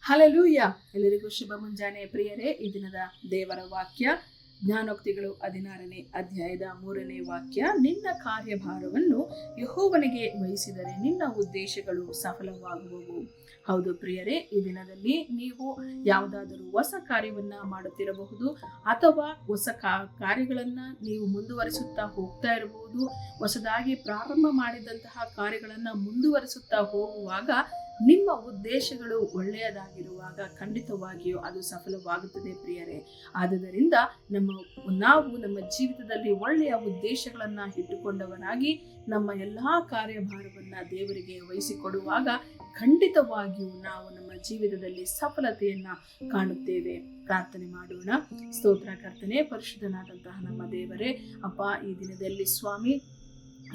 Hallelujah. ಎಲ್ಲರಿಗೂ ಶುಭ ಮುಂಜಾನೆ ಪ್ರಿಯರೇ. ಈ ದಿನದ ದೇವರ ವಾಕ್ಯ ಜ್ಞಾನೋಕ್ತಿಗಳು 16ನೇ ಅಧ್ಯಾಯದ 3ನೇ ವಾಕ್ಯ. ನಿನ್ನ ಕಾರ್ಯಭಾರವನ್ನು ಯೆಹೋವನಿಗೆ ವಹಿಸಿದರೆ ನಿನ್ನ ಉದ್ದೇಶಗಳು ಸಫಲವಾಗುವವು. ಹೌದು ಪ್ರಿಯರೇ, ಈ ದಿನದಲ್ಲಿ ನೀವು ಯಾವುದಾದರೂ ಹೊಸ ಕಾರ್ಯವನ್ನ ಮಾಡುತ್ತಿರಬಹುದು ಅಥವಾ ಹೊಸ ಕಾರ್ಯಗಳನ್ನ ನೀವು ಮುಂದುವರಿಸುತ್ತಾ ಹೋಗ್ತಾ ಇರಬಹುದು. ಹೊಸದಾಗಿ ಪ್ರಾರಂಭ ಮಾಡಿದಂತಹ ಕಾರ್ಯಗಳನ್ನ ಮುಂದುವರಿಸುತ್ತಾ ಹೋಗುವಾಗ ನಿಮ್ಮ ಉದ್ದೇಶಗಳು ಒಳ್ಳೆಯದಾಗಿರುವಾಗ ಖಂಡಿತವಾಗಿಯೂ ಅದು ಸಫಲವಾಗುತ್ತದೆ ಪ್ರಿಯರೇ. ಆದುದರಿಂದ ನಾವು ನಮ್ಮ ಜೀವಿತದಲ್ಲಿ ಒಳ್ಳೆಯ ಉದ್ದೇಶಗಳನ್ನ ಇಟ್ಟುಕೊಂಡವರಾಗಿ ನಮ್ಮ ಎಲ್ಲಾ ಕಾರ್ಯಭಾರವನ್ನ ದೇವರಿಗೆ ವಹಿಸಿಕೊಡುವಾಗ ಖಂಡಿತವಾಗಿಯೂ ನಾವು ನಮ್ಮ ಜೀವಿತದಲ್ಲಿ ಸಫಲತೆಯನ್ನ ಕಾಣುತ್ತೇವೆ. ಪ್ರಾರ್ಥನೆ ಮಾಡೋಣ. ಸ್ತೋತ್ರ ಕರ್ತನೆ, ಪರಿಶುದ್ಧನಾದಂತಹ ನಮ್ಮ ದೇವರೇ, ಅಪ್ಪ, ಈ ದಿನದಲ್ಲಿ ಸ್ವಾಮಿ,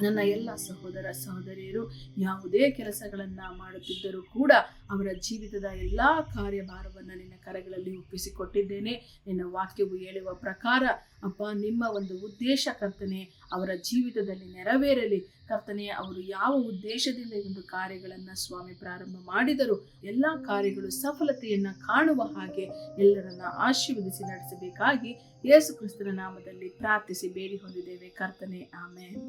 ನನ್ನ ಎಲ್ಲ ಸಹೋದರ ಸಹೋದರಿಯರು ಯಾವುದೇ ಕೆಲಸಗಳನ್ನ ಮಾಡುತ್ತಿದ್ದರೂ ಕೂಡ ಅವರ ಜೀವಿತದ ಎಲ್ಲಾ ಕಾರ್ಯಭಾರವನ್ನ ನಿನ್ನ ಕರಗಳಲ್ಲಿ ಒಪ್ಪಿಸಿಕೊಟ್ಟಿದ್ದೇನೆ. ನಿನ್ನ ವಾಕ್ಯವು ಹೇಳುವ ಪ್ರಕಾರ ಅಪ್ಪ, ನಿಮ್ಮ ಒಂದು ಉದ್ದೇಶ ಕರ್ತನೆ ಅವರ ಜೀವಿತದಲ್ಲಿ ನೆರವೇರಲಿ. ಕರ್ತನೆ, ಅವರು ಯಾವ ಉದ್ದೇಶದಿಂದ ಈ ಒಂದು ಕಾರ್ಯಗಳನ್ನ ಸ್ವಾಮಿ ಪ್ರಾರಂಭ ಮಾಡಿದರು ಎಲ್ಲಾ ಕಾರ್ಯಗಳು ಸಫಲತೆಯನ್ನ ಕಾಣುವ ಹಾಗೆ ಎಲ್ಲರನ್ನ ಆಶೀರ್ವದಿಸಿ ನಡೆಸಬೇಕಾಗಿ ಯೇಸು ಕ್ರಿಸ್ತನ ನಾಮದಲ್ಲಿ ಪ್ರಾರ್ಥಿಸಿ ಬೇಡಿ ಹೊಂದಿದ್ದೇವೆ ಕರ್ತನೆ, ಆಮೆನ್.